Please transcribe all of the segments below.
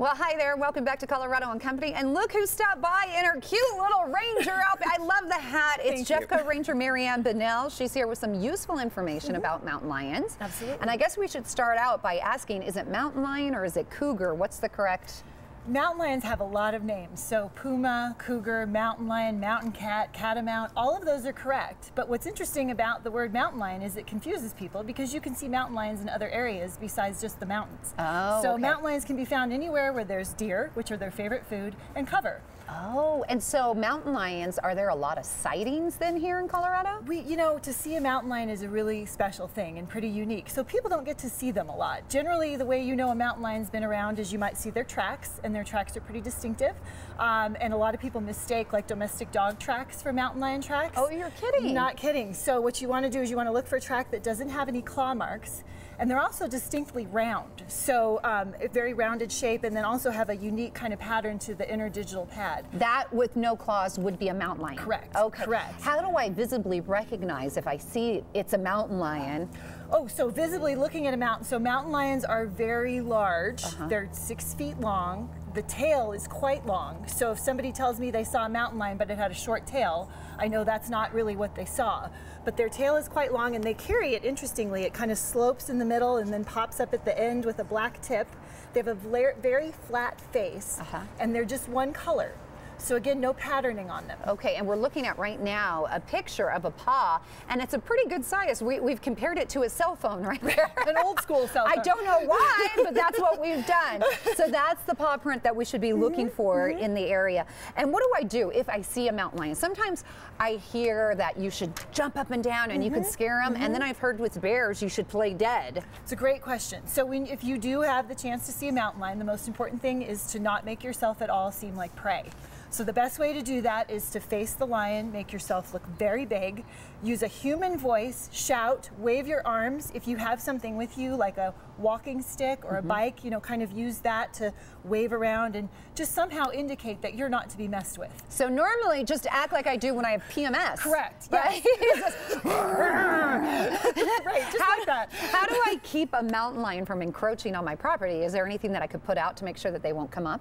Well, hi there. Welcome back to Colorado and Company. And look who stopped by in her cute little ranger outfit. I love the hat. It's JeffCo Ranger Mary Ann Bonnell. She's here with some useful information about mountain lions. Absolutely. And I guess we should start out by asking, is it mountain lion or is it cougar? What's the correct? Mountain lions have a lot of names. So puma, cougar, mountain lion, mountain cat, catamount, all of those are correct. But what's interesting about the word mountain lion is it confuses people because you can see mountain lions in other areas besides just the mountains. Oh, so okay. mountain lions can be found anywhere where there's deer, which are their favorite food, and cover. Oh, and so mountain lions, are there a lot of sightings then here in Colorado? You know, to see a mountain lion is a really special thing and pretty unique. So people don't get to see them a lot. Generally, the way you know a mountain lion's been around is you might see their tracks, and their tracks are pretty distinctive. And a lot of people mistake like domestic dog tracks for mountain lion tracks. Oh, you're kidding. Not kidding. So what you want to do is you want to look for a track that doesn't have any claw marks, and they're also distinctly round. So a very rounded shape, and then also have a unique kind of pattern to the interdigital pad. That with no claws would be a mountain lion. Correct. Okay. Correct. How do I visibly recognize if I see it's a mountain lion? Oh, so visibly looking at a mountain. So mountain lions are very large. They're 6 feet long. The tail is quite long. So if somebody tells me they saw a mountain lion but it had a short tail, I know that's not really what they saw. But their tail is quite long, and they carry it, interestingly. It kind of slopes in the middle and then pops up at the end with a black tip. They have a very flat face, and they're just one color. So again, no patterning on them. Okay, and we're looking at right now a picture of a paw, and it's a pretty good size. We've compared it to a cell phone right there. An old school cell phone. I don't know why, but that's what we've done. So that's the paw print that we should be looking for in the area. And what do I do if I see a mountain lion? Sometimes I hear that you should jump up and down and you can scare them, and then I've heard with bears you should play dead. It's a great question. So if you do have the chance to see a mountain lion, the most important thing is to not make yourself at all seem like prey. So the best way to do that is to face the lion, make yourself look very big, use a human voice, shout, wave your arms. If you have something with you like a walking stick or a bike, you know, kind of use that to wave around and just somehow indicate that you're not to be messed with. So normally just act like I do when I have PMS. Correct. Right? Yes. Right, just like that. How do I keep a mountain lion from encroaching on my property? Is there anything that I could put out to make sure that they won't come up?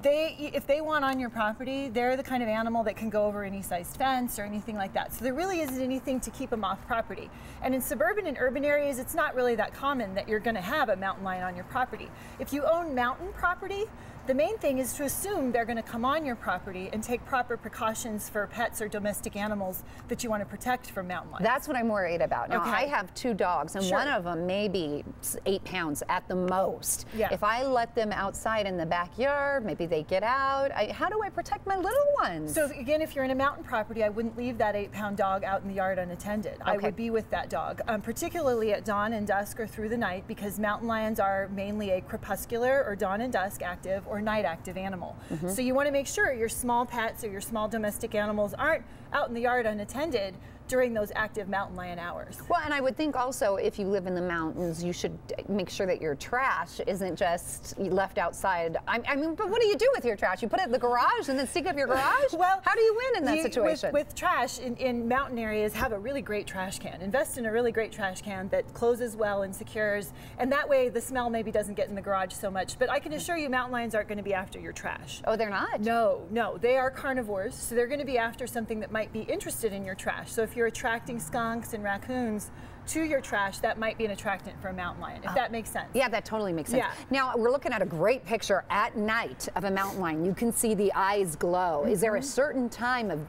If they want on your property, they're the kind of animal that can go over any sized fence or anything like that. So there really isn't anything to keep them off property. And in suburban and urban areas, it's not really that common that you're going to have a mountain lion on your property. If you own mountain property, the main thing is to assume they're going to come on your property and take proper precautions for pets or domestic animals that you want to protect from mountain lions. That's what I'm worried about. Now, Okay. I have 2 dogs, and one of them may be 8 pounds at the most. Yeah. If I let them outside in the backyard, maybe they get out. How do I protect my little ones? So again, if you're in a mountain property, I wouldn't leave that 8-pound dog out in the yard unattended. I would be with that dog, particularly at dawn and dusk or through the night, because mountain lions are mainly a crepuscular or dawn and dusk active or night active animal. So you want to make sure your small pets or your small domestic animals aren't out in the yard unattended during those active mountain lion hours. Well, and I would think also if you live in the mountains, you should make sure that your trash isn't just left outside. I mean, but what do you do with your trash? You put it in the garage and then sneak up your garage? Well, how do you win in that situation? With trash in mountain areas, have a really great trash can. Invest in a really great trash can that closes well and secures, and that way the smell maybe doesn't get in the garage so much. But I can assure you mountain lions aren't going to be after your trash. Oh, they're not? No, no. They are carnivores, so they're going to be after something that might be interested in your trash. So if you're attracting skunks and raccoons to your trash, that might be an attractant for a mountain lion, if that makes sense. Yeah, that totally makes sense. Yeah. Now, we're looking at a great picture at night of a mountain lion. You can see the eyes glow. Is there a certain time of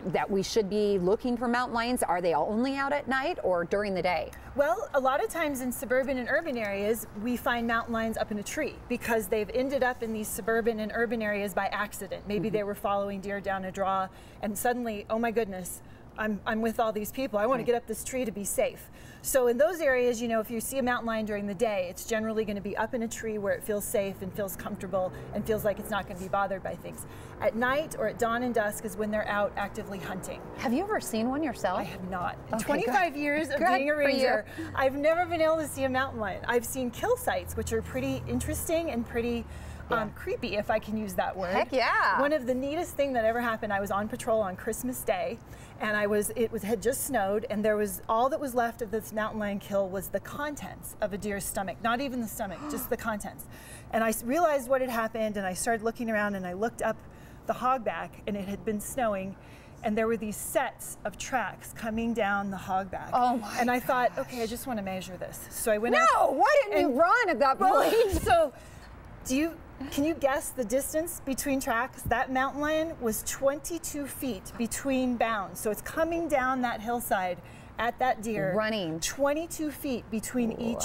that we should be looking for mountain lions? Are they only out at night or during the day? Well, a lot of times in suburban and urban areas, we find mountain lions up in a tree because they've ended up in these suburban and urban areas by accident. Maybe they were following deer down a draw, and suddenly, oh my goodness, I'm with all these people. I want to get up this tree to be safe. So in those areas, you know, if you see a mountain lion during the day, it's generally going to be up in a tree where it feels safe and feels comfortable and feels like it's not going to be bothered by things. At night or at dawn and dusk is when they're out actively hunting. Have you ever seen one yourself? I have not. In Okay, 25 years of being a ranger, I've never been able to see a mountain lion. I've seen kill sites, which are pretty interesting and pretty creepy, if I can use that word. Heck yeah. One of the neatest thing that ever happened, I was on patrol on Christmas Day, and it had just snowed, and there was all that was left of this mountain lion kill was the contents of a deer's stomach, not even the stomach, just the contents. And I realized what had happened, and I started looking around, and I looked up the hogback, and it had been snowing, and there were these sets of tracks coming down the hogback. Oh my And I thought, okay, I just want to measure this. So I went up. No, why didn't you run at that point? So can you guess the distance between tracks? That mountain lion was 22 feet between bounds. So it's coming down that hillside at that deer. Running. 22 feet between each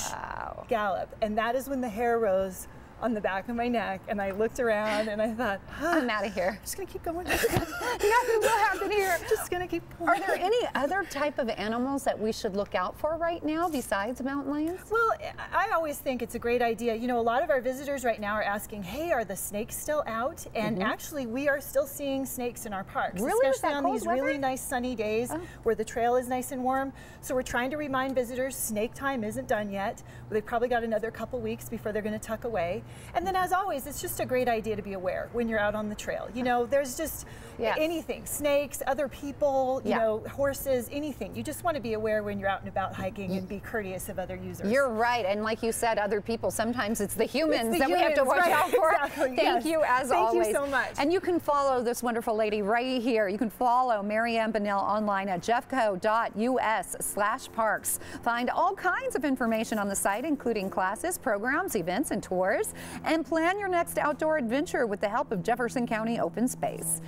gallop. And that is when the hair rose on the back of my neck, and I looked around and I thought, I'm out of here. I'm just gonna keep going. Nothing will happen here. Just gonna keep going. Are there any other type of animals that we should look out for right now besides mountain lions? Well, I always think it's a great idea. You know, a lot of our visitors right now are asking, hey, are the snakes still out? And actually, we are still seeing snakes in our parks, really? especially on these really nice sunny days where the trail is nice and warm. So we're trying to remind visitors snake time isn't done yet. They've probably got another couple weeks before they're going to tuck away. And then, as always, it's just a great idea to be aware when you're out on the trail. You know, there's just anything, snakes, other people, you know, horses, anything. You just want to be aware when you're out and about hiking and be courteous of other users. You're right. And like you said, other people, sometimes it's the humans that we have to watch out for. Exactly, Thank you, as always. Thank you so much. And you can follow this wonderful lady right here. You can follow Mary Ann Bonnell online at jeffco.us/parks. Find all kinds of information on the site, including classes, programs, events, and tours. And plan your next outdoor adventure with the help of Jefferson County Open Space.